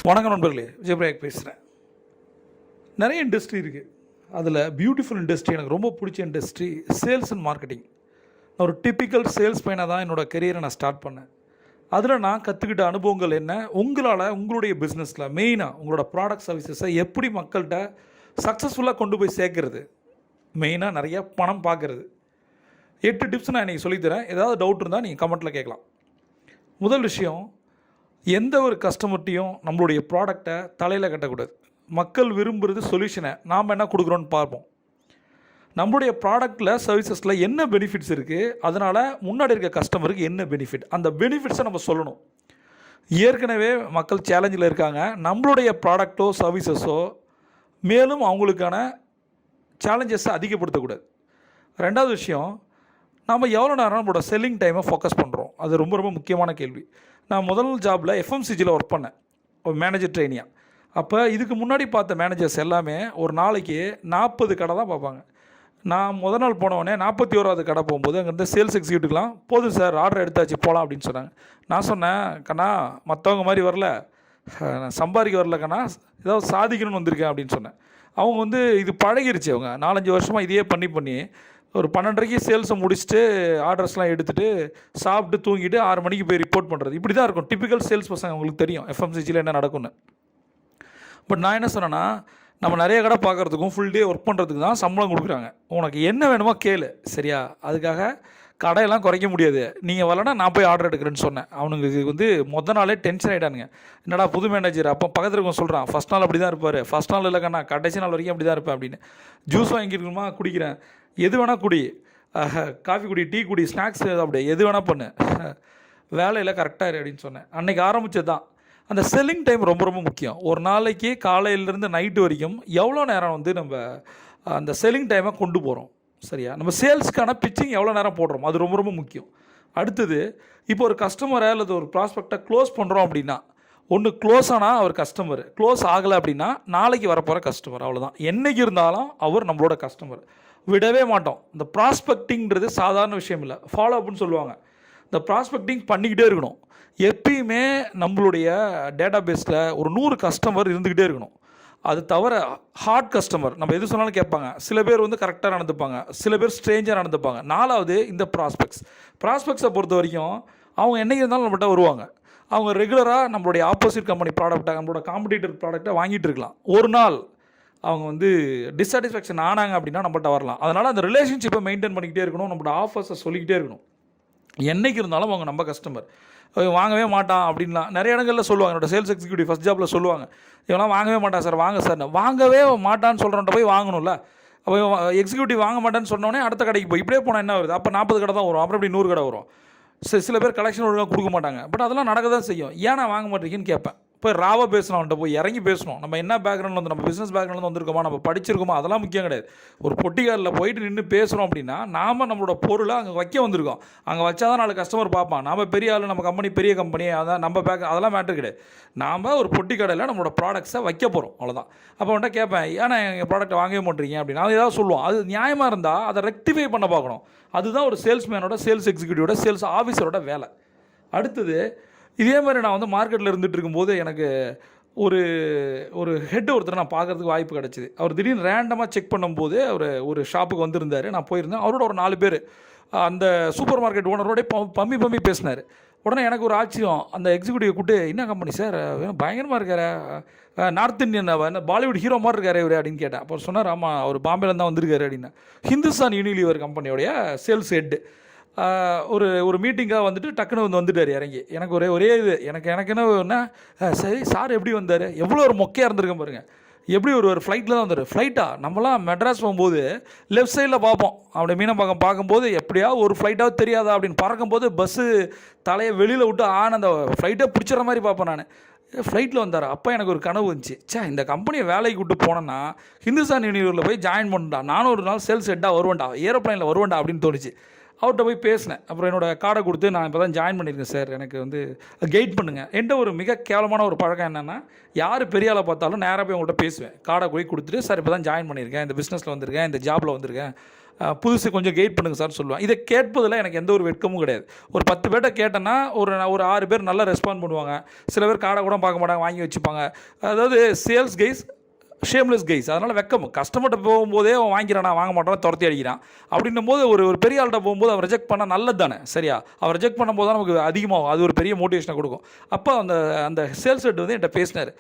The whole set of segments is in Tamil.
வணக்கம் நண்பர்களே, விஜயபிரயாக் பேசுகிறேன். நிறைய இண்டஸ்ட்ரி இருக்குது. அதில் பியூட்டிஃபுல் இண்டஸ்ட்ரி, எனக்கு ரொம்ப பிடிச்ச இண்டஸ்ட்ரி சேல்ஸ் அண்ட் மார்க்கெட்டிங். நான் ஒரு டிப்பிக்கல் சேல்ஸ் பையனாக தான் என்னோடய கெரியரை நான் ஸ்டார்ட் பண்ணேன். அதில் நான் கற்றுக்கிட்ட அனுபவங்கள் என்ன, உங்களால் உங்களுடைய பிஸ்னஸில் மெயினாக உங்களோட ப்ராடக்ட் சர்வீசஸை எப்படி மக்கள்கிட்ட சக்ஸஸ்ஃபுல்லாக கொண்டு போய் சேர்க்குறது, மெயினாக நிறைய பணம் பார்க்குறது, 8 டிப்ஸ் நான் இன்றைக்கி சொல்லித்தரேன். ஏதாவது டவுட் இருந்தால் நீங்கள் கமெண்ட்டில் கேட்கலாம். முதல் விஷயம், எந்த ஒரு கஸ்டமர்ட்டையும் நம்மளுடைய ப்ராடக்டை தலையில் கட்டக்கூடாது. மக்கள் விரும்புகிறது சொல்யூஷனை, நாம் என்ன கொடுக்குறோன்னு பார்ப்போம். நம்மளுடைய ப்ராடக்டில் சர்வீசஸில் என்ன பெனிஃபிட்ஸ் இருக்குது, அதனால் முன்னாடி இருக்க கஸ்டமருக்கு என்ன பெனிஃபிட், அந்த பெனிஃபிட்ஸை நம்ம சொல்லணும். ஏற்கனவே மக்கள் சேலஞ்சில் இருக்காங்க, நம்மளுடைய ப்ராடக்டோ சர்வீசஸோ மேலும் அவங்களுக்கான சேலஞ்சஸை அதிகப்படுத்தக்கூடாது. ரெண்டாவது விஷயம், நம்ம எவ்வளோ நேரம் நம்மளோட செல்லிங் டைமை ஃபோக்கஸ் பண்ணுறோம், அது ரொம்ப ரொம்ப முக்கியமான கேள்வி. நான் முதல் ஜாபில் எஃப்எம்சிஜியில் ஒர்க் பண்ணேன், ஒரு மேனேஜர் ட்ரெயினியாக. அப்போ இதுக்கு முன்னாடி பார்த்த மேனேஜர்ஸ் எல்லாமே ஒரு நாளைக்கு 40 கடை தான் பார்ப்பாங்க. நான் முதல் நாள் போனவொடனே 41வது கடை போகும்போது அங்கேருந்து சேல்ஸ் எக்ஸிக்யூட்டிவ்லாம் போதும் சார், ஆர்டர் எடுத்தாச்சு போகலாம் அப்படின்னு சொன்னாங்க. நான் சொன்னேன், கண்ணா மற்றவங்க மாதிரி வரல, நான் சம்பாதிக்க வரல கண்ணா, ஏதாவது சாதிக்கணும்னு வந்திருக்கேன் அப்படின்னு சொன்னேன். அவங்க இது பழகிருச்சு. அவங்க 4-5 வருஷமாக இதையே பண்ணி ஒரு 12:30 சேல்ஸை முடிச்சுட்டு ஆர்டர்ஸ்லாம் எடுத்துகிட்டு சாப்பிட்டு தூங்கிட்டு 6 மணிக்கு போய் ரிப்போர்ட் பண்ணுறது, இப்படி தான் இருக்கும் டிப்பிக்கல் சேல்ஸ் பசங்க. அவங்களுக்கு தெரியும் எஃப்எம்சிஜியில் என்ன நடக்கும்னு. பட் நான் என்ன சொன்னேன்னா, நம்ம நிறைய கடை பார்க்குறதுக்கும் ஃபுல் டே ஒர்க் பண்ணுறதுக்கு தான் சம்பளம் கொடுக்குறாங்க. உனக்கு என்ன வேணுமோ கேளு, சரியா? அதுக்காக கடையெல்லாம் குறைக்க முடியாது. நீங்கள் வரலன்னா நான் போய் ஆர்டர் எடுக்கிறேன்னு சொன்னேன். அவனுங்களுக்கு மொதல் நாளே டென்ஷன் ஆகிட்டானுங்க. என்னடா புது மேனேஜர், அப்போ பக்கத்தில் இருக்கவங்க சொல்கிறான், ஃபஸ்ட் நாள் அப்படி தான் இருப்பார், ஃபஸ்ட் நாள் இல்லைக்கண்ணா கடைசி நாள் வரைக்கும் அப்படி தான் இருப்பேன் அப்படின்னு. ஜூஸ் வாங்கிக்கணுமா, குடிக்கிறேன், எது வேணால் குடி, காஃபி குடி, டீ குடி, ஸ்நாக்ஸ் அப்படி எது வேணால் பண்ணு, வேலையில் கரெக்டாக இரு அப்படின்னு சொன்னேன். அன்றைக்கி ஆரம்பித்தது தான். அந்த செல்லிங் டைம் ரொம்ப ரொம்ப முக்கியம். ஒரு நாளைக்கு காலையிலேருந்து நைட்டு வரைக்கும் எவ்வளோ நேரம் நம்ம அந்த செல்லிங் டைமை கொண்டு போகிறோம், சரியா? நம்ம சேல்ஸ்க்கான பிச்சிங் எவ்வளோ நேரம் போடுறோம், அது ரொம்ப ரொம்ப முக்கியம். அடுத்தது, இப்போ ஒரு கஸ்டமரை அல்லது ஒரு ப்ராஸ்பெக்டை க்ளோஸ் பண்ணுறோம் அப்படின்னா, ஒன்று க்ளோஸ் ஆனால் அவர் கஸ்டமர், க்ளோஸ் ஆகலை அப்படின்னா நாளைக்கு வரப்போகிற கஸ்டமர், அவ்வளோதான். என்றைக்கு இருந்தாலும் அவர் நம்மளோட கஸ்டமர், விடவே மாட்டோம். இந்த ப்ராஸ்பெக்டிங்கிறது சாதாரண விஷயம் இல்லை, ஃபாலோ அப்னு சொல்லுவாங்க. இந்த ப்ராஸ்பெக்டிங் பண்ணிக்கிட்டே இருக்கணும். எப்பயுமே நம்மளுடைய டேட்டா பேஸில் ஒரு 100 கஸ்டமர் இருந்துக்கிட்டே இருக்கணும். அது தவிர ஹார்ட் கஸ்டமர் நம்ம எது சொன்னாலும் கேட்பாங்க. சில பேர் கரெக்டாக நடந்துப்பாங்க, சில பேர் ஸ்ட்ரேஞ்சாக நடந்துப்பாங்க. 4வது இந்த ப்ராஸ்பெக்ட்ஸை பொறுத்த வரைக்கும் அவங்க என்றைக்கு இருந்தாலும் நம்மகிட்ட வருவாங்க. அவங்க ரெகுலராக நம்மளுடைய ஆப்போசிட் கம்பெனி ப்ராடக்டாக, நம்மளோட காம்படிட்டர் ப்ராடக்டை வாங்கிட்டு இருக்கலாம். ஒரு நாள் அவங்க டிஸாட்டிஸ்ஃபேக்ஷன் ஆனாங்க அப்படின்னா நம்மகிட்ட வரலாம். அதனால் அந்த ரிலேஷன்ஷிப்பை மெயின்டைன் பண்ணிக்கிட்டே இருக்கணும், நம்மளோட ஆஃபர்ஸை சொல்லிக்கிட்டே இருக்கணும். என்றைக்கு இருந்தாலும் அவங்க நம்ம கஸ்டமர், வாங்கவே மாட்டான் அப்படின்லாம் நிறைய இடங்களில் சொல்லுவாங்க. என்னோடய சேல்ஸ் எக்ஸிக்யூட்டிவ் ஃபஸ்ட் ஜாபில் சொல்லுவாங்க, இவங்களாம் வாங்கவே மாட்டான் சார், வாங்க சார். வாங்கவே மாட்டான்னு சொல்கிறோன்ட்ட போய் வாங்கணும்ல. அப்போ எக்ஸிக்யூட்டிவ் வாங்க மாட்டான்னு சொன்னோடனே அடுத்த கடைக்கு போய் இப்படியே போனால் என்ன வருது? அப்போ 40 கடை தான் வரும், அப்புறம் இப்படி 100 கடை வரும். சில பேர் கலெக்ஷன் ஒழுங்காக கொடுக்க மாட்டாங்க. பட் அதெல்லாம் நடக்க தான் செய்யும். ஏன் நான் வாங்க மாட்டேங்கன்னு கேட்பேன். போய் ராவாக பேசணும், அவன்கிட்ட போய் இறங்கி பேசணும். நம்ம என்ன பேக்ரவுண்டில் நம்ம பிஸ்னஸ் பேக்ரவுண்டில் வந்திருக்கோமா, நம்ம படிச்சிருக்கோமா, அதெல்லாம் முக்கியம் கிடையாது. ஒரு பொட்டிக்காரில் போயிட்டு நின்று பேசுகிறோம் அப்படின்னா நாம் நம்மளோட பொருளை அங்கே வைக்க வந்திருக்கோம். அங்கே வச்சா தான் 4 கஸ்டமர் பார்ப்பான். நாம் பெரிய ஆள், நம்ம கம்பெனி பெரிய கம்பெனி, அதான் நம்ம அதெல்லாம் மேட்ரு கிடையாது. நாம் ஒரு பொட்டி கடையில் நம்மளோட ப்ராடக்ட்ஸை வைக்க போகிறோம், அவ்வளோதான். அப்போ அவன்கிட்ட கேட்பேன், ஏன்னா எங்கள் ப்ராடக்ட்டை வாங்கவே மாட்டீங்க அப்படின்னு அது ஏதாவது சொல்லுவோம். அது நியாயமாக இருந்தால் அதை ரெக்டிஃபை பண்ண பார்க்கணும். அதுதான் ஒரு சேல்ஸ்மேனோட, சேல்ஸ் எக்ஸிக்யூட்டிவோட, சேல்ஸ் ஆஃபீஸரோட வேலை. அடுத்தது, இதே மாதிரி நான் மார்க்கெட்டில் இருந்துகிட்டு இருக்கும்போது எனக்கு ஒரு ஹெட் ஒருத்தர் நான் பார்க்குறதுக்கு வாய்ப்பு கிடச்சிது. அவர் திடீர்னு ரேண்டமாக செக் பண்ணும்போது அவர் ஒரு ஷாப்புக்கு வந்திருந்தார். நான் போயிருந்தேன். அவரோட ஒரு 4 பேர் அந்த சூப்பர் மார்க்கெட் ஓனரோடய பம்மி பேசினார். உடனே எனக்கு ஒரு ஆச்சரியம். அந்த எக்ஸிக்யூட்டிவ் கூப்பிட்டு, என்ன கம்பெனி சார், பயங்கரமாக இருக்காரு, நார்த் இந்தியன் என்ன பாலிவுட் ஹீரோ மாதிரி இருக்காரு இவர் அப்படின்னு கேட்டேன். அப்போ சொன்னார், ஆமாம் அவர் பாம்பேலேருந்து தான் வந்திருக்காரு அப்படின்னு. ஹிந்துஸ்தான் யூனிலிவர் கம்பெனியோடைய சேல்ஸ் ஹெட்டு ஒரு மீட்டிங்காக டக்குன்னு வந்துட்டார் இறங்கி. எனக்கு ஒரே எனக்கு என்ன சரி சார் எப்படி வந்தார், எவ்வளோ ஒரு மொக்கையாக இருந்திருக்கேன் பாருங்கள். எப்படி ஒரு ஃப்ளைட்டில் தான் வந்தார். ஃப்ளைட்டா, நம்மளாம் மெட்ராஸ் போகும்போது லெஃப்ட் சைடில் பார்ப்போம், அப்படி மீனம்பாக்கம் பார்க்கும்போது எப்படியாவது ஒரு ஃப்ளைட்டாவது தெரியாதா அப்படின்னு பறக்கும்போது பஸ்ஸு தலையை வெளியில் விட்டு அந்த ஃப்ளைட்டை பிடிச்சிற மாதிரி பார்ப்பேன். நான் ஃப்ளைட்டில் வந்தார். அப்போ எனக்கு ஒரு கனவு வந்துச்சு, இந்த கம்பெனியை வேலைக்கு விட்டு போனேன்னா ஹிந்துஸ்தான் யூனிவர்சிட்டியில் போய் ஜாயின் பண்ணிட்டா, நானும் ஒரு நாள் சேல்ஸ் ஹெட்டாக வருவேன்டா, ஏரோப்ளைனில் வருவேன்டா அப்படின்னு தோணுச்சு. அவர்கிட்ட போய் பேசினேன். அப்புறம் என்னோடய கார்டை கொடுத்து, நான் இப்போ தான் ஜாயின் பண்ணியிருக்கேன் சார், எனக்கு கைட் பண்ணுங்கள். என்கிட்ட ஒரு மிக கேவலமான ஒரு பழக்கம் என்னென்னா, யார் பெரிய ஆளை பார்த்தாலும் நேராக போய் உங்கள்கிட்ட பேசுவேன். கார்டை போய் கொடுத்துட்டு, சார் இப்போ தான் ஜாயின் பண்ணியிருக்கேன், இந்த பிஸ்னஸில் வந்திருக்கேன், இந்த ஜாபில் வந்திருக்கேன், புதுசு கொஞ்சம் கைட் பண்ணுங்கள் சார் சொல்லுவேன். இதை கேட்பதில் எனக்கு எந்த ஒரு வெட்கமும் கிடையாது. ஒரு 10 பேர்கிட்ட கேட்டேன்னா ஒரு 6 பேர் நல்லா ரெஸ்பாண்ட் பண்ணுவாங்க. சில பேர் காடை கூட பார்க்க மாட்டாங்க, வாங்கி வச்சுப்பாங்க. அதாவது சேல்ஸ் கைஸ் ஷேம்லெஸ் கைஸ். அதனால் வெக்கம். கஸ்டமர்கிட்ட போகும்போதே அவன் வாங்கிக்கிறான், வாங்க மாட்டான், துரத்தி அடிக்கிறான். அப்படின்னும் போது ஒரு பெரிய ஆள்கிட்ட போகும்போது அவர் ரிஜெக்ட் பண்ணால் நல்லது தானே, சரியா? அவர் ரிஜெக்ட் பண்ணும்போது தான் நமக்கு அதிகமாகும். அது ஒரு பெரிய மோட்டிவேஷனை கொடுக்கும். அப்போ அந்த சேல்ஸ் ஹெட் வந்து என்கிட்ட பேசினார்.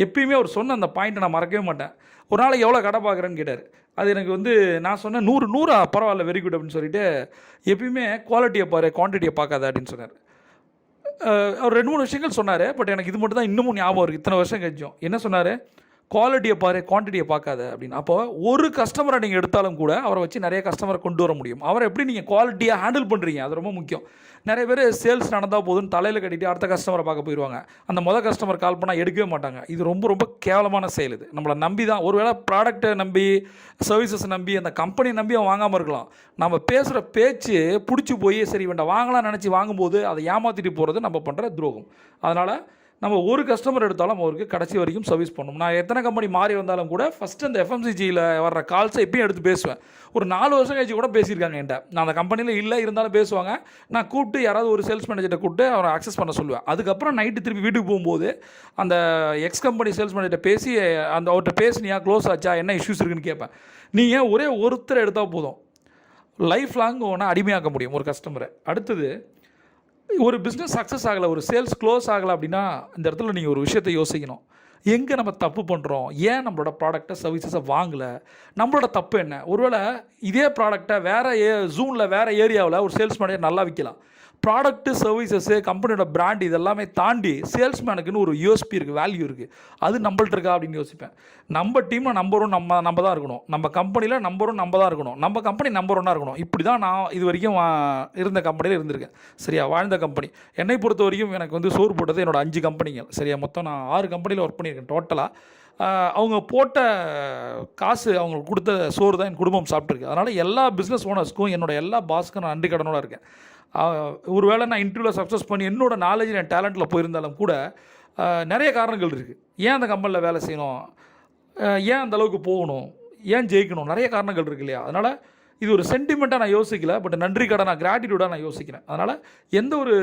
எப்பயுமே அவர் சொன்ன அந்த பாயிண்ட்டை நான் மறக்கவே மாட்டேன். ஒரு நாளைக்கு எவ்வளோ கடை பார்க்குறேன்னு கேட்டார். அது எனக்கு வந்து நான் சொன்னேன் 100 பரவாயில்ல, வெரி குட் அப்படின்னு சொல்லிட்டு, எப்பயுமே குவாலிட்டியை பாரு, குவான்டிட்டியை பார்க்காத அப்படின்னு சொன்னார். அவர் 2-3 விஷயங்கள் சொன்னார். பட் எனக்கு இது மட்டும் தான் இன்னமும் ஞாபகம் இருக்குது, இத்தனை வருஷம் கழிச்சும். என்ன சொன்னார்? குவாலிட்டியை பாரு, குவான்டிட்டியை பார்க்காத அப்படின்னு. அப்போ ஒரு கஸ்டமரை நீங்கள் எடுத்தாலும் கூட அவரை வச்சு நிறைய கஸ்டமரை கொண்டு வர முடியும். அவரை எப்படி நீங்கள் குவாலிட்டியாக ஹேண்டில் பண்ணுறீங்க, அது ரொம்ப முக்கியம். நிறைய பேர் சேல்ஸ் நடந்தால் போதுன்னு தலையில் கட்டிட்டு அடுத்த கஸ்டமரை பார்க்க போயிடுவாங்க. அந்த கஸ்டமர் கால் பண்ணால் எடுக்கவே மாட்டாங்க. இது ரொம்ப ரொம்ப கேவலமான செயல். இது நம்மளை நம்பி தான், ஒருவேளை ப்ராடக்ட்டை நம்பி, சர்வீசஸ் நம்பி, அந்த கம்பெனி நம்பி அவன் வாங்காமல் இருக்கலாம். நம்ம பேசுகிற பேச்சு பிடிச்சி போய் சரி வேண்டாம் வாங்கலாம்னு நினச்சி வாங்கும்போது அதை ஏமாற்றிட்டு போகிறது நம்ம பண்ணுற துரோகம். அதனால் நம்ம ஒரு கஸ்டமர் எடுத்தாலும் அவருக்கு கடைசி வரைக்கும் சர்வீஸ் பண்ணணும். நான் எத்தனை கம்பெனி மாறி வந்தாலும் கூட ஃபஸ்ட்டு அந்த எஃப்எம்சிஜியில் வர்ற கால்ஸை எப்பயும் எடுத்து பேசுவேன். ஒரு 4 வருஷம் கழிச்சு கூட பேசியிருக்காங்க என்கிட்ட. நான் அந்த கம்பெனியில் இல்லை, இருந்தாலும் பேசுவாங்க. நான் கூப்பிட்டு யாராவது ஒரு சேல்ஸ் மேனேஜர்கிட்ட கூப்பிட்டு அவரை அக்சஸ் பண்ண சொல்லுவேன். அதுக்கப்புறம் நைட்டு திருப்பி வீட்டுக்கு போகும்போது அந்த எக்ஸ் கம்பெனி சேல்ஸ் மேனேஜர்கிட்ட பேசி அவர்கிட்ட பேசினியா, க்ளோஸ் ஆச்சா, என்ன இஷ்யூஸ் இருக்குன்னு கேட்பேன். நீங்கள் ஒரே ஒருத்தர் எடுத்தால் போதும், லைஃப் லாங் ஒன்று அடிமையாக்க முடியும் ஒரு கஸ்டமரை. அடுத்தது, ஒரு பிஸ்னஸ் சக்ஸஸ் ஆகலை, ஒரு சேல்ஸ் க்ளோஸ் ஆகலை அப்படின்னா இந்த இடத்துல நீங்கள் ஒரு விஷயத்தை யோசிக்கணும். எங்கே நம்ம தப்பு பண்ணுறோம்? ஏன் நம்மளோட ப்ராடக்டை சர்வீசஸை வாங்கலை? நம்மளோட தப்பு என்ன? ஒருவேளை இதே ப்ராடக்டை வேறு ஜூனில் வேறு ஏரியாவில் ஒரு சேல்ஸ் மேனேஜர் நல்லா விற்கலாம். ப்ராடக்ட்டு, சர்வீசஸ்ஸு, கம்பெனியோட பிராண்ட் இதெல்லாமே தாண்டி சேல்ஸ்மேனுக்குன்னு ஒரு யூஎஸ்பி இருக்குது, வேல்யூ இருக்குது. அது நம்மள்ட்ட இருக்கா அப்படின்னு யோசிப்பேன். நம்ம டீமில் நம்பரும் நம்ம தான் இருக்கணும். நம்ம கம்பெனியில் நம்பரும் நம்ம தான் இருக்கணும். நம்ம கம்பெனி நம்பர் 1 இருக்கணும். இப்படி தான் நான் இது வரைக்கும் இருந்த கம்பெனியில் இருந்திருக்கேன், சரியா? வாழ்ந்த கம்பெனி. என்னை பொறுத்த வரைக்கும் எனக்கு வந்து சோறு போட்டது என்னோட 5 கம்பெனிகள், சரியா? மொத்தம் நான் 6 கம்பெனியில் ஒர்க் பண்ணியிருக்கேன் டோட்டலாக. அவங்க போட்ட காசு, அவங்களுக்கு கொடுத்த சோறு தான் என் குடும்பம் சாப்பிட்ருக்கு. அதனால் எல்லா பிஸ்னஸ் ஓனர்ஸ்க்கும், என்னோட எல்லா பாஸ்க்கும் நான் நன்றி கடனோட இருக்கேன். ஒருவேளை நான் இன்டர்வியூவில் சக்ஸஸ் பண்ணி என்னோடய நாலேஜ், என் டேலண்ட்டில் போயிருந்தாலும் கூட நிறைய காரணங்கள் இருக்குது. ஏன் அந்த கம்பெனியில் வேலை செய்யணும், ஏன் அந்தளவுக்கு போகணும், ஏன் ஜெயிக்கணும், நிறைய காரணங்கள் இருக்குது இல்லையா? அதனால் இது ஒரு சென்டிமெண்ட்டாக நான் யோசிக்கல, பட் நன்றி கடனாக, கிராட்டிடியூடாக நான் யோசிக்கிறேன். அதனால் எந்த ஒரு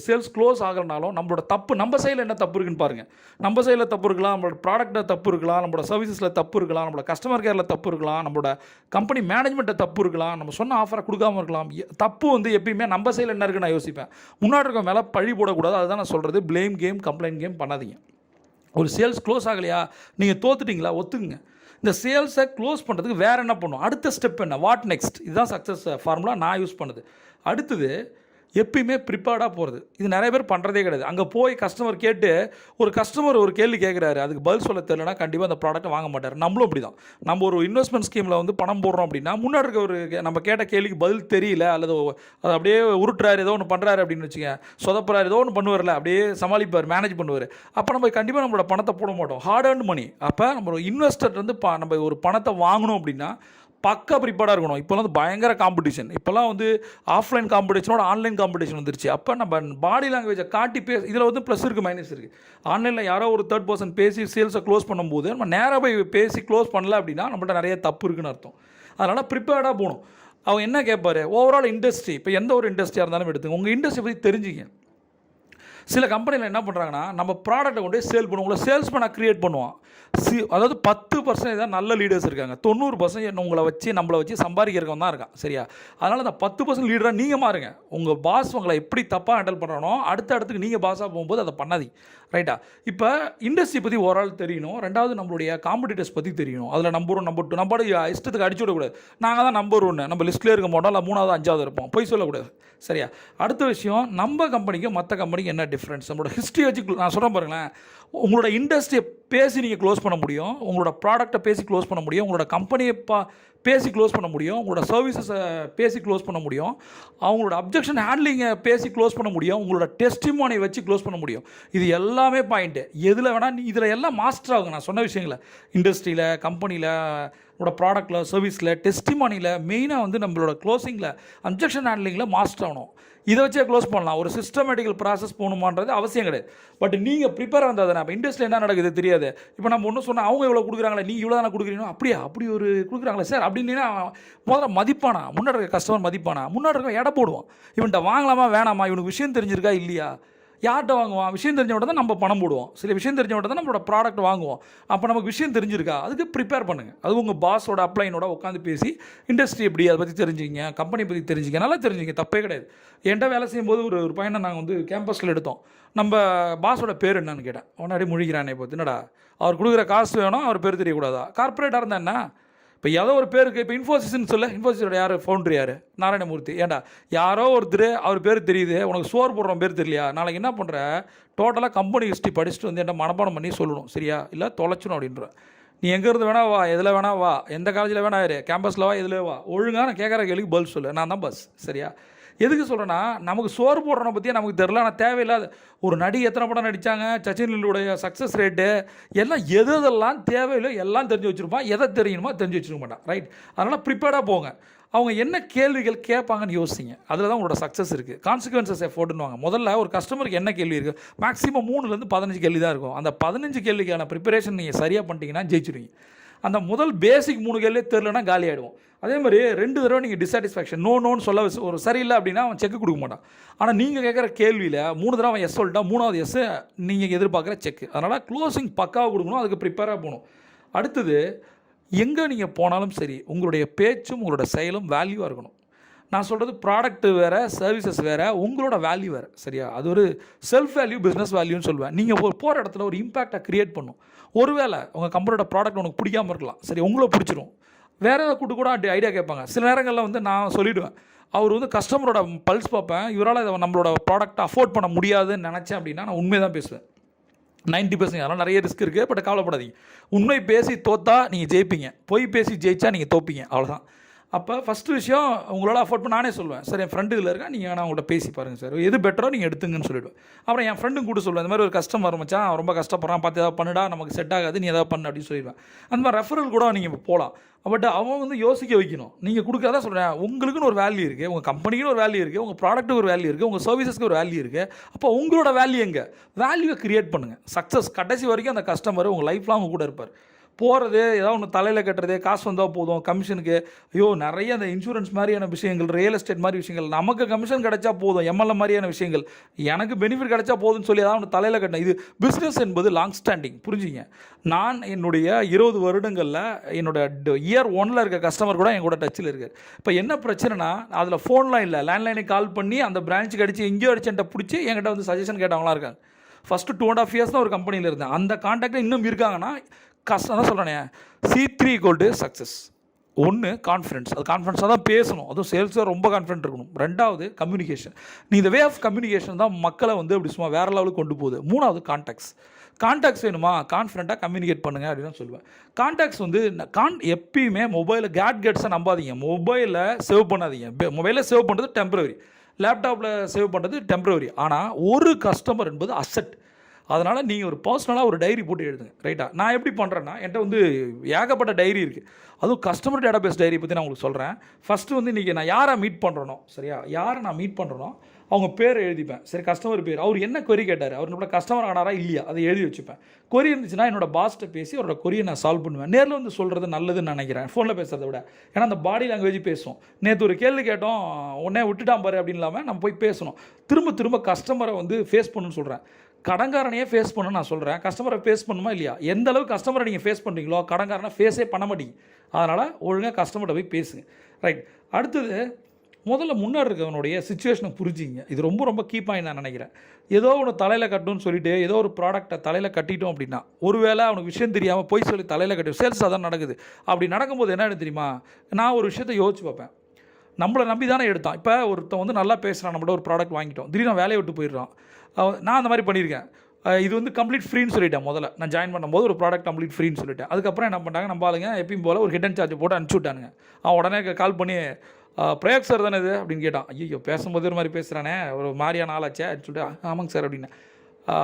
சேல்ஸ் க்ளோஸ் ஆகிறனாலும் நம்மளோட தப்பு, நம்ம சைடில் என்ன தப்பு இருக்குன்னு பாருங்கள். நம்ம சைடில் தப்பு இருக்கலாம், நம்மளோட ப்ராடக்ட்டில் தப்பு இருக்கலாம், நம்மளோட சர்வீசஸில் தப்பு இருக்கலாம், நம்மளோட கஸ்டமர் கேரில் தப்பு இருக்கலாம், நம்மளோட கம்பெனி மேனேஜ்மெண்ட்டை தப்பு இருக்கலாம், நம்ம சொன்ன ஆஃபரை கொடுக்காமல் இருக்கலாம். தப்பு வந்து எப்பயுமே நம்ம சைடில் என்ன இருக்குன்னு நான் யோசிப்பேன். முன்னாடி இருக்க மேலே பழி போடக்கூடாது. அதுதான் நான் சொல்கிறது. ப்ளேம் கேம், கம்ப்ளைண்ட் கேம் பண்ணாதீங்க. ஒரு சேல்ஸ் க்ளோஸ் ஆகலையா, நீங்கள் தோத்துட்டிங்களா, ஒத்துக்குங்க. இந்த சேல்ஸை க்ளோஸ் பண்ணுறதுக்கு வேறு என்ன பண்ணும், அடுத்த ஸ்டெப் என்ன, வாட் நெக்ஸ்ட்? இதுதான் சக்ஸஸ் ஃபார்முலா நான் யூஸ் பண்ணுது. அடுத்தது, எப்பயுமே ப்ரிப்பேர்டாக போகிறது. இது நிறைய பேர் பண்ணுறதே கிடையாது. அங்கே போய் கஸ்டமர் கேட்டு, ஒரு கஸ்டமர் ஒரு கேள்வி கேட்குறாரு, அதுக்கு பதில் சொல்ல தெரியலனா கண்டிப்பாக அந்த ப்ராடக்ட்டை வாங்க மாட்டார். நம்மளும் அப்படி தான். நம்ம ஒரு இன்வெஸ்ட்மெண்ட் ஸ்கீமில் வந்து பணம் போடுறோம் அப்படின்னா, முன்னாடி இருக்க ஒரு நம்ம கேட்ட கேள்விக்கு பதில் தெரியல, அல்லது அதை அப்படியே உருட்டுறாரு, ஏதோ ஒன்று பண்ணுறாரு அப்படின்னு வச்சுங்க, சொதப்புறாரு, ஏதோ ஒன்று பண்ணுவார்ல, அப்படியே சமாளிப்பார், மேனேஜ் பண்ணுவார். அப்போ நம்ம கண்டிப்பாக நம்மளோட பணத்தை போட மாட்டோம். ஹார்ட் ஏர்ன்ட் மணி. அப்போ நம்ம ஒரு இன்வெஸ்டர் வந்து நம்ம ஒரு பணத்தை வாங்கணும் அப்படின்னா பக்கா ப்ரிப்பேர்டாக இருக்கணும். இப்போலாம் வந்து பயங்கர காம்படிஷன். இப்போலாம் வந்து ஆஃப்லைன் காம்படிஷனோட ஆன்லைன் காம்படிஷன் வந்துருச்சு. அப்போ நம்ம பாடி லாங்குவேஜை காட்டி இதில் வந்து ப்ளஸ் இருக்குது, மைனஸ் இருக்குது. ஆன்லைனில் யாரோ ஒரு 3rd person பேசி சேல்ஸை க்ளோஸ் பண்ணும்போது நம்ம நேராக போய் பேசி க்ளோஸ் பண்ணல அப்படின்னா நம்மள்ட்ட நிறைய தப்பு இருக்குன்னு அர்த்தம். அதனால் ப்ரிப்பேர்டாக போகணும். அவங்க என்ன கேட்பாரு, ஓவரால் இண்டஸ்ட்ரி, இப்போ எந்த ஒரு இண்டஸ்ட்ரியாக இருந்தாலும் எடுத்துங்க, உங்கள் இண்டஸ்ட்ரி பற்றி தெரிஞ்சுங்க. சில கம்பெனியில் என்ன பண்ணுறாங்கன்னா, நம்ம ப்ராடக்ட்டை கொண்டு போய் சேல் பண்ணுவோம், உங்களை சேல்ஸ்மேனாக க்ரியேட் பண்ணுவான். அதாவது 10% தான் நல்ல லீடர்ஸ் இருக்காங்க, 90% நம்மளை வச்சு சம்பாதிக்கிறவங்க தான் இருக்கான், சரியா? அதனால் அந்த 10% லீடராக நீங்கள் மாறுங்க. உங்கள் பாஸ் உங்களை எப்படி தப்பாக ஹேண்டில் பண்ணுறானோ அடுத்த இடத்துக்கு நீங்கள் பாஸாக போகும்போது அதை பண்ணாதீங்க, ரைட்டா? இப்போ இண்டஸ்ட்ரி பற்றி ஓவரால் தெரியணும். ரெண்டாவது, நம்மளுடைய காம்படிட்டர்ஸ் பற்றி தெரியணும். அதில் நம்பர் 1, நம்பர் 2, நம்ம இஷ்டத்துக்கு அடிச்சு விடக்கூடாது. நாங்கள் தான் நம்பர் 1, நம்ம லிஸ்ட்லேயே இருக்க மாட்டோம், இல்லை 3வது 5வது இருப்போம், போய் சொல்லக்கூடாது, சரியா? அடுத்த விஷயம், நம்ம கம்பெனிக்கும் மற்ற கம்பெனிக்கு என்ன டிஃப்ரென்ஸ், நம்மளோட ஹிஸ்ட்ரி வச்சு நான் சொல்கிறேன் பாருங்களேன். உங்களோட இண்டஸ்ட்ரியை பேசி நீங்கள் க்ளோஸ் பண்ண முடியும், உங்களோட ப்ராடக்ட்டை பேசி க்ளோஸ் பண்ண முடியும், உங்களோட கம்பெனியை பேசி க்ளோஸ் பண்ண முடியும், உங்களோட சர்வீசஸை பேசி க்ளோஸ் பண்ண முடியும், அவங்களோட அப்ஜெக்ஷன் ஹேண்ட்லிங்கை பேசி க்ளோஸ் பண்ண முடியும், உங்களோட டெஸ்டிமோனியை வச்சு க்ளோஸ் பண்ண முடியும். இது எல்லாமே பாயிண்ட்டு. எதில் வேணால் இதில் எல்லாம் மாஸ்டர் ஆகுங்க. நான் சொன்ன விஷயங்களை இண்டஸ்ட்ரியில், கம்பெனியில், நம்மளோட ப்ராடக்ட்டில், சர்வீஸில், டெஸ்டிமானியில், மெயினாக வந்து நம்மளோட க்ளோசிங்கில், அப்ஜெக்ஷன் ஹேண்ட்லிங்கில் மாஸ்டர் ஆகணும். இதை வச்சே க்ளோஸ் பண்ணலாம். ஒரு சிஸ்டமேட்டிக்கல் ப்ராசஸ் போகணுமான்றது அவசியம் கிடையாது. பட் நீங்கள் ப்ரிப்பேர் வந்தால் தானே. இப்போ இண்டஸ்ட்ரியில் என்ன நடக்குது தெரியாது. இப்போ நம்ம ஒன்றும் சொன்னால் அவங்க இவ்வளோ கொடுக்குறாங்களே, நீங்கள் இவ்வளோ தானே கொடுக்குறீங்க, அப்படியா அப்படி ஒரு கொடுக்குறாங்களே சார் அப்படின்னா முதல்ல மதிப்பானா, முன்னாடி இருக்க கஸ்டமர் மதிப்பானா, முன்னாடி இருக்க எடை போடுவான். இவன்கிட்ட வாங்கலாமா வேணாமா, இவனுக்கு விஷயம் தெரிஞ்சிருக்கா இல்லையா, யார்கிட்ட வாங்குவான், விஷயம் தெரிஞ்சவங்க தான் நம்ம பணம் போடுவோம். சில விஷயம் தெரிஞ்சவங்க தான் நம்மளோட ப்ராடக்ட் வாங்குவோம். அப்போ நமக்கு விஷயம் தெரிஞ்சிருக்கா, அதுக்கு ப்ரிப்பேர் பண்ணுங்கள். அது உங்கள் பாஸோட அப்ளைனோட உட்காந்து பேசி இண்டஸ்ட்ரி எப்படி அதை பற்றி தெரிஞ்சுங்க, கம்பெனி பற்றி தெரிஞ்சுங்க, நல்லா தெரிஞ்சுங்க, தப்பே கிடையாது. என்கிட்ட வேலை செய்யும்போது ஒரு பையனை நாங்கள் வந்து கேம்பஸில் எடுத்தோம். நம்ம பாஸோட பேர் என்னன்னு கேட்டேன். முன்னாடி முழிக்கிறானே பார்த்து, என்னடா அவர் கொடுக்குற காசு வேணும், அவர் பேர் தெரியக்கூடாதா, கார்பரேட்டாக இருந்தால் என்ன. இப்போ ஏதோ ஒரு பேருக்கு, இப்போ இன்ஃபோசிஸ்ன்னு சொல்ல, இன்ஃபோசிஸோட யார் ஃபவுண்டர், யார், நாராயணமூர்த்தி. ஏன்டா யாரோ ஒருத்தர் அவர் பேர் தெரியுது, உனக்கு சோறு போடுறோம் பேர் தெரியலையா, நாளைக்கு என்ன பண்ணுற, டோட்டலாக கம்பெனி ஹிஸ்ட்ரி படிச்சுட்டு வந்து என்ன மனப்பாடம் பண்ணி சொல்லணும், சரியா, இல்லை தொலைச்சணும் அப்படின்ற. நீ எங்கேருந்து வேணா வா, எதில் வேணா வா, எந்த காலேஜில் வேணா இரு, கேம்பஸில் வா, எதில் வா, ஒழுங்காக நான் கேட்குற கேள்விக்கு பதில் சொல்லு, நான் தான் பஸ், சரியா. எதுக்கு சொல்கிறேன்னா, நமக்கு சோறு போடுறவனை பற்றியே நமக்கு தெரில. ஆனால் தேவையில்லாத ஒரு நடி எத்தனை படம் நடித்தாங்க, சச்சினுடைய சக்ஸஸ் ரேட்டு எல்லாம் எதெல்லாம் தேவையில்லை எல்லாம் தெரிஞ்சு வச்சுருப்பான். எதை தெரியணுமோ தெரிஞ்சு வச்சுருக்க மாட்டான், ரைட். அதனால் ப்ரிப்பேர்டாக போங்க. அவங்க என்ன கேள்விகள் கேட்பாங்கன்னு யோசிங்க. அதில் தான் உங்களோட சக்ஸஸ் இருக்குது. கான்சிக்வன்சஸ் எஃபோர்ட்னுவாங்க. முதல்ல ஒரு கஸ்டமருக்கு என்ன கேள்வி இருக்குது, மேக்ஸிமம் 3லேருந்து 15 கேள்வி தான் இருக்கும். அந்த 15 கேள்விக்கான ப்ரிப்பரேஷன் நீங்கள் சரியாக பண்ணிட்டீங்கன்னா ஜெயிச்சிடுவீங்க. அந்த முதல் பேசிக் 3 கேள்வியே தெரிலனா காலி ஆகிடுவோம். அதே மாதிரி 2 தடவை நீங்கள் டிஸாட்டிஸ்ஃபேக்ஷன் நோன்னு சொல்ல ஒரு சரியில்லை அப்படின்னா அவன் செக்கு கொடுக்க மாட்டான். ஆனால் நீங்கள் கேட்குற கேள்வியில் 3 தடவை அவன் எஸ் சொல்லிட்டான், 3வது எஸ் நீங்கள் எதிர்பார்க்குற செக்கு. அதனால் க்ளோசிங் பக்காவாக கொடுக்கணும், அதுக்கு ப்ரிப்பேராக போகணும். அடுத்தது, எங்கே நீங்கள் போனாலும் சரி உங்களுடைய பேச்சும் உங்களோட செயலும் வேல்யூவாக இருக்கணும். நான் சொல்கிறது ப்ராடக்ட்டு வேறு, சர்வீசஸ் வேறு, உங்களோட வேல்யூ வேறு, சரியா. அது ஒரு செல்ஃப் வேல்யூ, பிஸ்னஸ் வேல்யூன்னு சொல்லுவேன். நீங்கள் போகிற இடத்துல ஒரு இம்பாக்டை க்ரியேட் பண்ணும். ஒருவேளை உங்கள் கம்பெனியோட ப்ராடக்ட் உனக்கு பிடிக்காமல் இருக்கலாம், சரி, உங்களை பிடிச்சிரும். வேறு ஏதாவது கூட்டு கூட ஐடியா கேட்பாங்க. சில நேரங்களில் வந்து நான் சொல்லிவிடுவேன், அவர் வந்து கஸ்டமரோட பல்ஸ் பார்ப்பேன், இவரால் இதை நம்மளோட ப்ராடக்ட்டை அஃபோர்ட் பண்ண முடியாதுன்னு நினச்சேன் அப்படின்னா நான் உண்மையை தான் பேசுவேன். 90% அதெல்லாம் நிறைய ரிஸ்க் இருக்குது. பட் கவலைப்படாதீங்க. உண்மை பேசி தோத்தா நீங்கள் ஜெயிப்பீங்க, பொய் பேசி ஜெயிச்சா நீங்கள் தோப்பீங்க, அவ்வளோதான். அப்போ ஃபஸ்ட்டு விஷயம், உங்களால் அஃபோர்ட் பண்ண நானே சொல்லுவேன், சார் என் ஃப்ரெண்டு இதில் இருக்கா, நீங்கள் வேணா அவங்கள்ட்ட பேசி பாருங்கள் சார், எது பெட்டரோ நீங்கள் எடுத்துங்கன்னு சொல்லிவிடுவேன். அப்புறம் என் ஃப்ரெண்டும் கூட சொல்லுவேன், இந்த மாதிரி ஒரு கஸ்டமர் மச்சான் ரொம்ப கஷ்டப்படுறான், பார்த்து ஏதாவது பண்ணுடா, நமக்கு செட் ஆகாது, நீ ஏதாவது பண்ணு அப்படின்னு சொல்லிடுவேன். அந்த மாதிரி ரெஃபரல் கூட நீங்கள் போகலாம். பட் அவன் வந்து யோசிக்க வைக்கணும். நீங்கள் கொடுக்குறதா சொல்கிறேன், உங்களுக்குன்னு ஒரு வேல்யூ இருக்குது, உங்கள் கம்பெனிக்குன்னு ஒரு வேல்யூ இருக்குது, உங்கள் ப்ராடக்ட்டுக்கு ஒரு வேல்யூ இருக்குது, உங்கள் சர்வீசஸ்க்கு ஒரு வேல்யூ இருக்குது. அப்போ உங்களோட வேல்யூ எங்கே, வேல்யூவை க்ரியேட் பண்ணுங்கள். சக்ஸஸ் கடைசி வரைக்கும் அந்த கஸ்டமர் உங்கள் லைஃப்லாம் அவங்க கூட இருப்பார். போகிறது ஏதாவது ஒன்று தலையில் கட்டுறது, காசு வந்தால் போதும் கமிஷனுக்கு, ஐயோ நிறைய அந்த இன்சூரன்ஸ் மாதிரியான விஷயங்கள், ரியல் எஸ்டேட் மாதிரி விஷயங்கள், நமக்கு கமிஷன் கிடைச்சா போதும், எம்எல்ஏ மாதிரியான விஷயங்கள், எனக்கு பெனிஃபிட் கிடைச்சா போதும்னு சொல்லி ஏதாவது ஒன்று தலையில் கட்டணும். இது பிஸ்னஸ் என்பது லாங் ஸ்டாண்டிங், புரிஞ்சுங்க. நான் என்னுடைய 20 வருடங்களில் என்னோட இயர் 1ல் இருக்க கஸ்டமர் கூட என் கூட டச்சில் இருக்குது. இப்போ என்ன பிரச்சனைனா, அதில் ஃபோன்லாம் இல்லை, லேண்ட்லைனுக்கு கால் பண்ணி அந்த பிரான்ச்சுக்கு அடித்து எங்கேயோ அடிச்சுட்ட பிடிச்சி என்கிட்ட வந்து சஜஷன் கேட்டவங்களாம் இருக்காங்க. ஃபஸ்ட்டு 2.5 இயர்ஸ் தான் ஒரு கம்பெனியில் இருந்தேன். அந்த கான்டாக்டில் இன்னும் இருக்காங்கன்னா கஷ்டம் தான் சொல்கிறேனே. C3 = success. 1 கான்ஃபிடன்ஸ், அது கான்ஃபிடன்ஸாக தான் பேசணும், அதுவும் சேல்ஸாக ரொம்ப கான்ஃபிடென்ட் இருக்கணும். 2வது கம்யூனிகேஷன், நீ இந்த வே ஆஃப் கம்யூனிகேஷன் தான் மக்களை வந்து அப்படி சும்மா வேறு லெவலுக்கு கொண்டு போகுது. 3வது கான்டாக்ட்ஸ் வேணுமா, கான்ஃபிடென்ட்டாக கம்யூனிகேட் பண்ணுங்கள் அப்படின்னு சொல்லுவேன். கான்டாக்ட்ஸ் வந்து எப்பயுமே மொபைலில் கேட்கெட்ஸை நம்பாதீங்க, மொபைலில் சேவ் பண்ணாதீங்க. மொபைலில் சேவ் பண்ணுறது டெம்பரவரி, லேப்டாப்பில் சேவ் பண்ணுறது டெம்பரவரி. ஆனால் ஒரு கஸ்டமர் என்பது அசெட். அதனால் நீங்கள் ஒரு பர்சனலாக ஒரு டைரி போட்டு எழுதுங்க, ரைட்டா. நான் எப்படி பண்ணுறேன்னா, என்கிட்ட வந்து ஏகப்பட்ட டைரி இருக்குது. அதுவும் கஸ்டமர் டேட்டாபேஸ் டைரி பற்றி நான் உங்களுக்கு சொல்கிறேன். ஃபஸ்ட்டு வந்து இன்றைக்கி நான் யாரை மீட் பண்ணுறனோ, சரியா, யாரை நான் மீட் பண்ணுறனோ அவங்க பேர் எழுதிப்பேன். சரி, கஸ்டமர் பேர், அவர் என்ன கொரி கேட்டார், அவர் நம்மளோட கஸ்டமர் ஆனாரா இல்லையா, அதை எழுதி வச்சுப்பேன். கொரி இருந்துச்சுன்னா என்னோட பாஸ்ட்டை பேசி அவரோட கொரியை நான் சால்வ் பண்ணுவேன். நேரில் வந்து சொல்கிறது நல்லதுன்னு நினைக்கிறேன், ஃபோனில் பேசுகிறத விட. ஏன்னா அந்த பாடி லாங்குவேஜ் பேசும். நேற்று ஒரு கேள்வி கேட்டோம், உடனே விட்டுட்டான் பாரு அப்படின்னு இல்லாமல் நம்ம போய் பேசணும். திரும்ப கஸ்டமரை வந்து ஃபேஸ் பண்ணணும்னு சொல்கிறேன். கடன்காரனையே ஃபேஸ் பண்ணணும்னு நான் சொல்கிறேன். கஸ்டமரை ஃபேஸ் பண்ணுமா இல்லையா, எந்த அளவுக்கு கஸ்டமரை நீங்கள் ஃபேஸ் பண்ணுறீங்களோ கடன்காரனை ஃபேஸே பண்ண மாட்டீங்க. அதனால் ஒழுங்காக கஸ்டமர்கிட்ட போய் பேசுங்க, ரைட். அடுத்தது, முதல்ல முன்னாடி இருக்கவனுடைய சிச்சுவேஷனை புரிஞ்சிங்க. இது ரொம்ப கீ பாயிண்ட் நான் நினைக்கிறேன். ஏதோ ஒன்று தலையில் கட்டணும்னு சொல்லிட்டு ஏதோ ஒரு ப்ராடக்ட்டை தலையில் கட்டிட்டோம் அப்படின்னா, ஒருவேளை அவனுக்கு விஷயம் தெரியாமல் போய் சொல்லி தலையில் கட்டி சேல்ஸ் அதான் நடக்குது. அப்படி நடக்கும்போது என்ன தெரியுமா, நான் ஒரு விஷயத்தை யோசிச்சு பார்ப்பேன். நம்மளை நம்பி தானே எடுத்தான். இப்போ ஒருத்தன் வந்து நல்லா பேசுகிறான், நம்மள்ட்ட ஒரு ப்ராடக்ட் வாங்கிட்டோம், திடீர்னு வேலையை விட்டு போயிடுறான். நான் அந்த மாதிரி பண்ணியிருக்கேன். இது வந்து கம்ப்ளீட் ஃப்ரீன்னு சொல்லிட்டேன். முதல்ல நான் ஜாயின் பண்ணும்போது ஒரு ப்ராடக்ட் கம்ப்ளீட் ஃப்ரீன்னு சொல்லிட்டேன். அதுக்கப்புறம் என்ன பண்ணிட்டாங்க, நம்ம ஆளுங்க எப்பயும் போல் ஒரு ஹிடன் சார்ஜ் போட்டு அனுப்பிச்சி விட்டானுங்க. அவன் உடனே கால் பண்ணி, பிரயாக் சார் தானே இது அப்படின்னு கேட்டான். ஐயோ, பேசும்போது ஒரு மாதிரி பேசுகிறானே, ஒரு மாதிரியான ஆளாச்சே அப்படின்னு சொல்லிட்டு, ஆமாங்க சார் அப்படின்னு.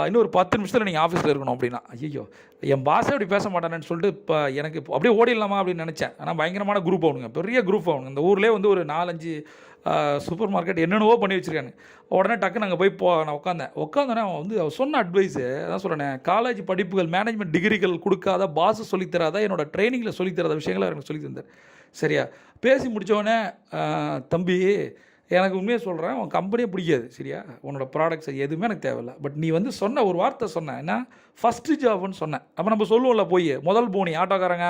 இன்னும் ஒரு 10 நிமிஷத்தில் நீங்கள் ஆஃபீஸில் இருக்கணும் அப்படின்னா. ஐயோ, என் பாஸே அப்படி பேச மாட்டானேன்னு சொல்லிட்டு இப்போ எனக்கு அப்படியே ஓடிடலாமா அப்படின்னு நினச்சேன். ஆனால் பயங்கரமான குரூப் ஆகணுங்க, பெரிய குரூப் ஆகணுங்க. இந்த ஊர்லேயே வந்து ஒரு 4-5 சூப்பர் மார்க்கெட் என்னென்னவோ பண்ணி வச்சுருக்காங்க. உடனே டக்குன்னு அங்கே போய் நான் உட்காந்தோன்னே அவன் வந்து அவர் சொன்ன அட்வைஸு அதான் சொல்கிறேன், காலேஜ் படிப்புகள் மேனேஜ்மெண்ட் டிகிரிகள் கொடுக்காத, பாஸ் சொல்லித்தராத, என்னோட ட்ரைனிங்கில் சொல்லித்தராத விஷயங்களை எனக்கு சொல்லி தந்தார். சரியா, பேசி முடித்தோடனே தம்பி எனக்கு உண்மையாக சொல்கிறேன், உன் கம்பெனியே பிடிக்காது சரியா, உன்னோட ப்ராடக்ட்ஸ் எதுவுமே எனக்கு தேவையில்லை. பட் நீ வந்து சொன்ன ஒரு வார்த்தை சொன்னேன், என்ன ஃபஸ்ட்டு ஜாப்னு சொன்னேன். அப்போ நம்ம சொல்லுவோம்ல, போய் முதல் போனி ஆட்டோக்காரங்க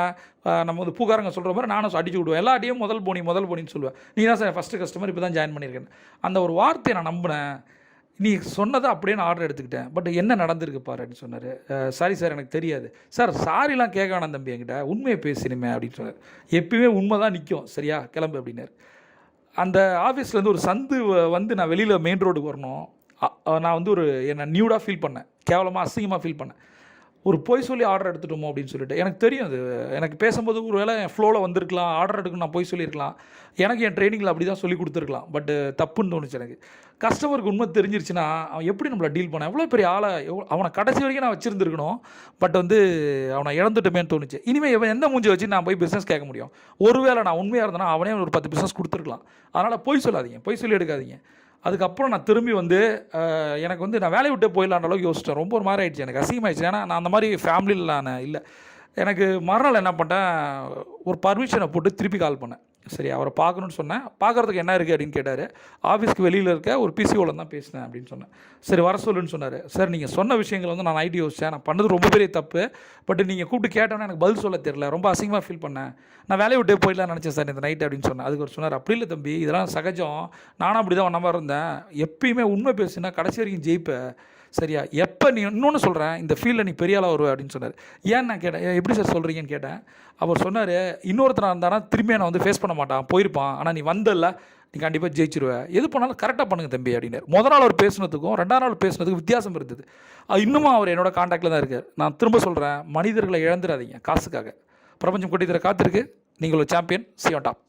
நம்ம வந்து பூக்காரங்க சொல்கிற மாதிரி நானும் அடிச்சு விடுவேன், எல்லாட்டையும் முதல் போனின்னு சொல்லுவேன். நீ தான் சார் ஃபஸ்ட்டு கஸ்டமர், இப்போ தான் ஜாயின் பண்ணியிருக்கேன். அந்த ஒரு வார்த்தையை நான் நம்பினேன். நீ சொன்னதை அப்படியே நான் ஆர்டர் எடுத்துக்கிட்டேன். பட் என்ன நடந்திருக்கு பாரு அப்படின்னு சொன்னார். சாரி சார் எனக்கு தெரியாது. சார் சாரிலாம் கேட்க வேணாம் தம்பி, என்கிட்ட உண்மையை பேசினுமே அப்படின்னு சொன்னார். எப்பயுமே உண்மை தான் நிற்கும் சரியா, கிளம்பு அப்படின்னாரு. அந்த ஆஃபீஸ்லேருந்து ஒரு சந்து வந்து நான் வெளியில் மெயின் ரோடுக்கு வரணும். நான் வந்து என்னை நியூடாக ஃபீல் பண்ணேன், கேவலமாக அசிங்கமாக ஃபீல் பண்ணேன். ஒரு பொய் சொல்லி ஆர்டர் எடுத்துட்டோமோ அப்படின்னு சொல்லிட்டு எனக்கு தெரியும். அது எனக்கு பேசும்போது ஒரு வேளை என் ஃப்ளோவில் வந்திருக்கலாம், ஆர்டர் எடுக்கணும் நான் பொய் சொல்லியிருக்கலாம். எனக்கு என் ட்ரைனிங்கில் அப்படி தான் சொல்லி கொடுத்துருக்கலாம். பட் தப்புன்னு தோணுச்சு எனக்கு. கஸ்டமருக்கு உண்மை தெரிஞ்சிருச்சுன்னா அவன் எப்படி நம்மளை டீல் பண்ண, எவ்வளோ பெரிய ஆளை, அவனை கடைசி வரைக்கும் நான் வச்சுருந்துருக்கணும். பட் வந்து அவனை இழந்துட்டோமேன்னு தோணுச்சு. இனிமேல் இவன் எந்த மூஞ்சி வச்சு நான் போய் பிஸ்னஸ் கேட்க முடியும்? ஒருவேளை நான் உண்மையாக இருந்தேன்னா அவனே ஒரு 10 பிஸ்னஸ் கொடுத்துருக்கலாம். அதனால் பொய் சொல்லாதீங்க, பொய் சொல்லி எடுக்காதீங்க. அதுக்கப்புறம் நான் திரும்பி வந்து எனக்கு வந்து நான் வேலையை விட்டு போயிடலான்ற அளவுக்கு யோசிச்சேன். ரொம்ப ஒரு மாதிரி ஆகிடுச்சு, எனக்கு அசிங்கமாகிடுச்சு. ஏன்னா நான் அந்த மாதிரி ஃபேமிலியில் நான் இல்லை. எனக்கு மறுநாள் என்ன பண்ணிட்டேன், ஒரு பர்மிஷனை போட்டு திருப்பி கால் பண்ணேன். சரி, அவரை பார்க்கணுன்னு சொன்னேன். பார்க்குறதுக்கு என்ன இருக்குது அப்படின்னு கேட்டார். ஆஃபீஸ்க்கு வெளியில் இருக்க ஒரு பிசிஓவில் தான் பேசினேன் அப்படின்னு சொன்னேன். சரி வர சொல்லுன்னு சொன்னார். சார் நீங்கள் சொன்ன விஷயங்கள் வந்து நான் நைட்டு யோசித்தேன், நான் பண்ணது ரொம்ப பெரிய தப்பு. பட் நீங்கள் கூப்பிட்டு கேட்டோன்னே எனக்கு பதில் சொல்ல தெரியல, ரொம்ப அசிங்கமாக ஃபீல் பண்ணேன். நான் வேலையை விட்டே போயிடலாம் நினச்சேன் சார் இந்த நைட்டு அப்படின்னு சொன்னேன். அதுக்கு ஒரு சொன்னார், அப்படி இல்லை தம்பி, இதெல்லாம் சகஜம், நானும் அப்படி தான் ஒன்றா மாதிரி இருந்தேன். எப்பயுமே உண்மை பேசுனா கடைசி வரைக்கும் ஜெயிப்பேன் சரியா. எப்போ நீ இன்னொன்று சொல்கிறேன், இந்த ஃபீல்டில் நீ பெரிய ஆளாக வருவ அப்படின்னு சொன்னார். ஏன் நான் கேட்டேன், எப்படி சார் சொல்கிறீங்கன்னு கேட்டேன். அவர் சொன்னார், இன்னொருத்தனாக இருந்தானா திரும்பியும் நான் வந்து ஃபேஸ் பண்ண மாட்டான், போயிருப்பான். ஆனால் நீ வந்தல்ல, நீ கண்டிப்பாக ஜெயிச்சிருவேன். எது பண்ணாலும் கரெக்டாக பண்ணுங்க தம்பி அப்படின்னாரு. முதல் நாள் அவர் பேசுனதுக்கும் 2ஆம் நாள் பேசுனதுக்கும் வித்தியாசம் இருந்தது. இன்னமும் அவர் என்னோட காண்டாக்டில் தான் இருக்கார். நான் திரும்ப சொல்கிறேன், மனிதர்களை இழந்துடாதீங்க காசுக்காக. பிரபஞ்சம் கொட்டி தர காத்திருக்கு. நீங்கள் ஒரு சாம்பியன். C on top.